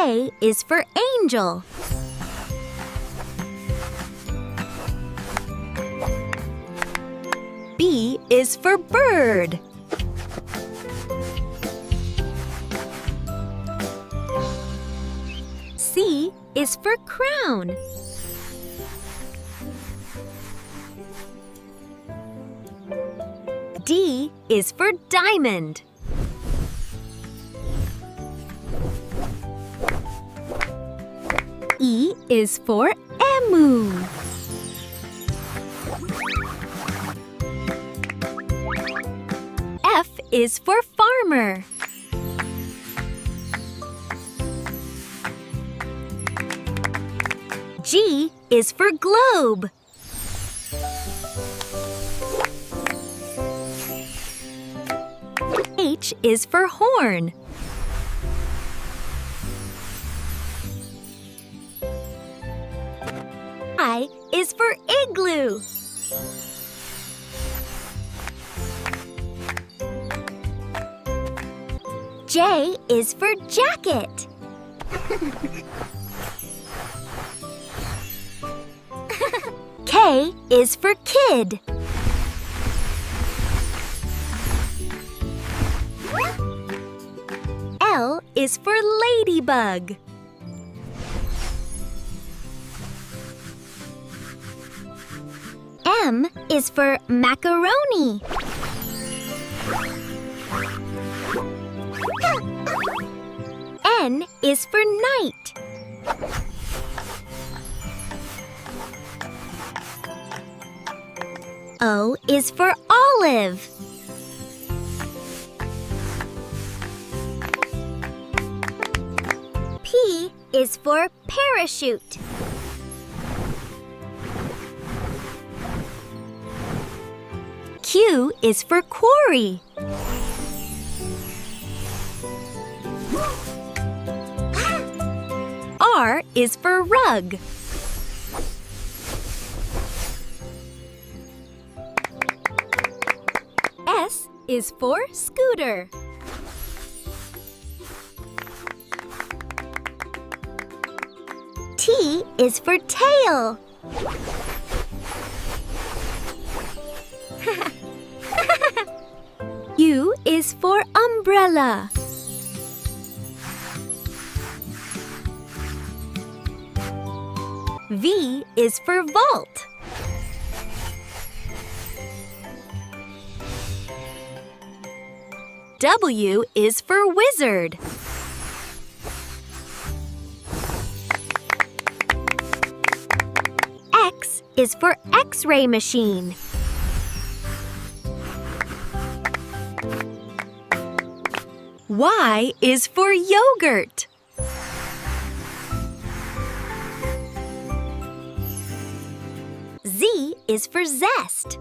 A is for angel. B is for bird. C is for crown. D is for diamond. E is for emu. F is for farmer. G is for globe. H is for horn. I is for igloo. J is for jacket. K is for kid. L is for ladybug. M is for macaroni. N is for night. O is for olive. P is for parachute. Q is for quarry. R is for rug. S is for scooter. T is for tail. U is for umbrella. V is for vault. W is for wizard. X is for X-ray machine. Y is for yogurt. Z is for zest.